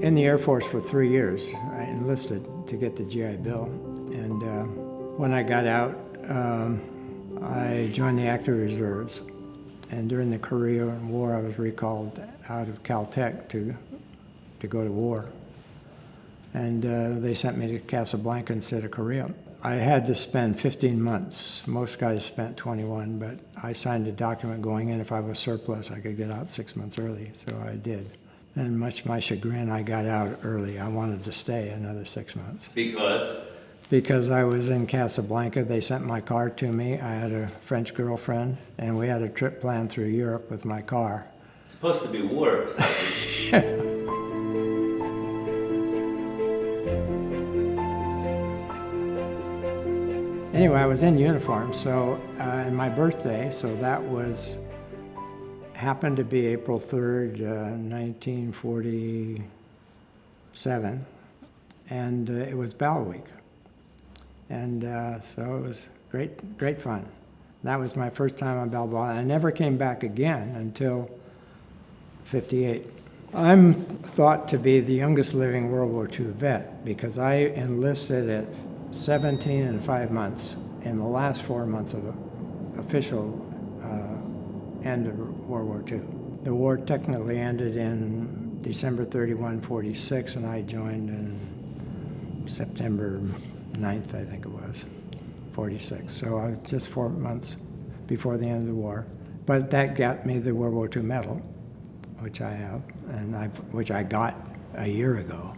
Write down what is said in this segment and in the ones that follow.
in the Air Force for 3 years. I enlisted to get the GI Bill. And when I got out, I joined the active reserves. And during the Korean War, I was recalled out of Caltech to go to war. And they sent me to Casablanca instead of Korea. I had to spend 15 months. Most guys spent 21, but I signed a document going in. If I was surplus, I could get out 6 months early, so I did. And much to my chagrin, I got out early. I wanted to stay another 6 months. Because? Because I was in Casablanca. They sent my car to me. I had a French girlfriend, and we had a trip planned through Europe with my car. It's supposed to be war. Anyway, I was in uniform, so and my birthday, so that happened to be April 3rd, 1947, and it was Balboa Week. And so it was great fun. That was my first time on Balboa. I never came back again until '58. I'm thought to be the youngest living World War II vet because I enlisted at 17 and 5 months in the last 4 months of the official end of World War II. The war technically ended in December 31, 46, and I joined in September 9th, I think it was, 46. So I was just 4 months before the end of the war. But that got me the World War II medal, which I have, and which I got a year ago.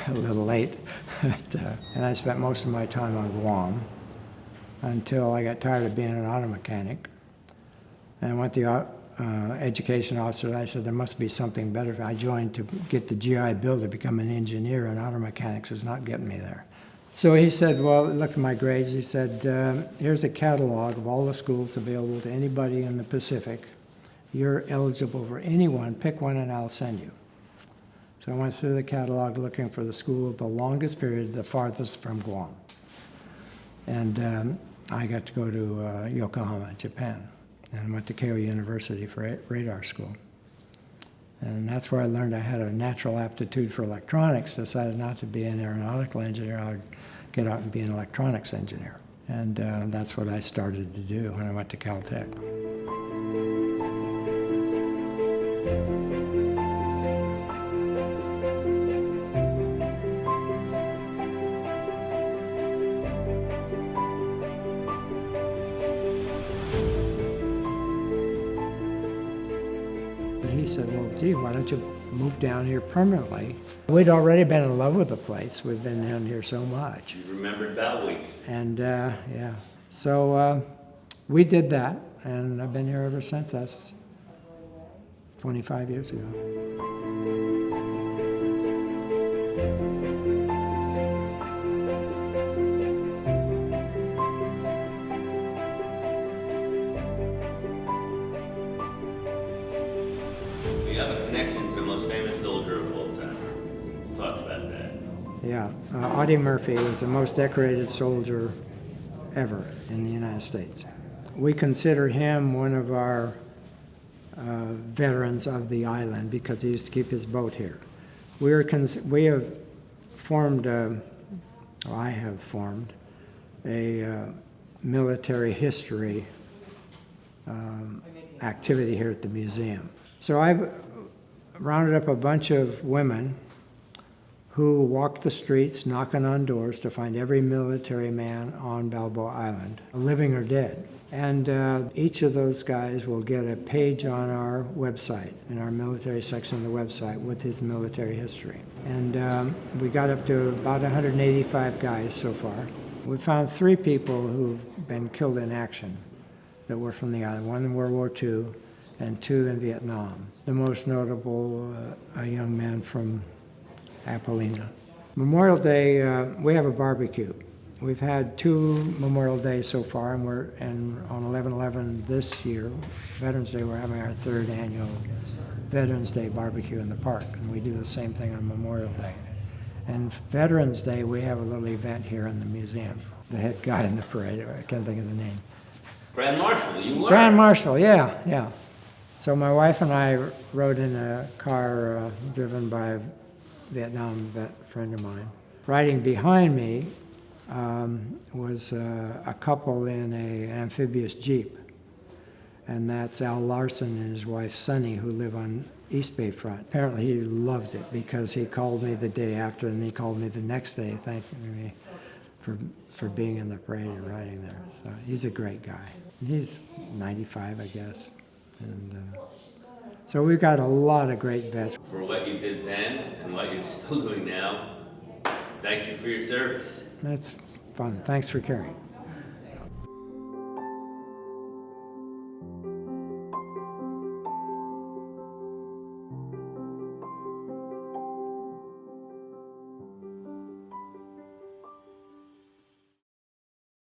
A little late, and I spent most of my time on Guam until I got tired of being an auto mechanic. And I went to the education officer, and I said, there must be something better. I joined to get the GI Bill to become an engineer, and auto mechanics is not getting me there. So he said, well, look at my grades. He said, here's a catalog of all the schools available to anybody in the Pacific. You're eligible for any one. Pick one, and I'll send you. So I went through the catalog looking for the school of the longest period, the farthest from Guam. And I got to go to Yokohama, Japan, and went to Keio University for radar school. And that's where I learned I had a natural aptitude for electronics. Decided not to be an aeronautical engineer. I would get out and be an electronics engineer. And that's what I started to do when I went to Caltech. He said, well, gee, why don't you move down here permanently? We'd already been in love with the place. We've been down here so much. You remembered that week. And, yeah. So we did that, and I've been here ever since. That's 25 years ago. You have a connection to the most famous soldier of all time. Let's talk about that. Yeah, Audie Murphy was the most decorated soldier ever in the United States. We consider him one of our veterans of the island because he used to keep his boat here. We have formed, I have formed a military history activity here at the museum. So I've rounded up a bunch of women who walked the streets knocking on doors to find every military man on Balboa Island, living or dead. And each of those guys will get a page on our website, in our military section of the website, with his military history. And we got up to about 185 guys so far. We found 3 people who've been killed in action that were from the island, 1 in World War II and 2 in Vietnam. The most notable, a young man from Apollina. Memorial Day, we have a barbecue. We've had 2 Memorial Days so far, and on 11/11 this year, Veterans Day, we're having our 3rd annual Veterans Day barbecue in the park, and we do the same thing on Memorial Day. And Veterans Day, we have a little event here in the museum. The head guy in the parade, I can't think of the name. Grand Marshal, you were. Grand Marshal, yeah. So my wife and I rode in a car driven by Vietnam vet friend of mine. Riding behind me was a couple in an amphibious Jeep. And that's Al Larson and his wife Sunny, who live on East Bay Front. Apparently he loved it because he called me the day after and he called me the next day thanking me for being in the parade and riding there. So he's a great guy. He's 95, I guess. And so we've got a lot of great vets. For what you did then and what you're still doing now, thank you for your service. That's fun. Thanks for caring.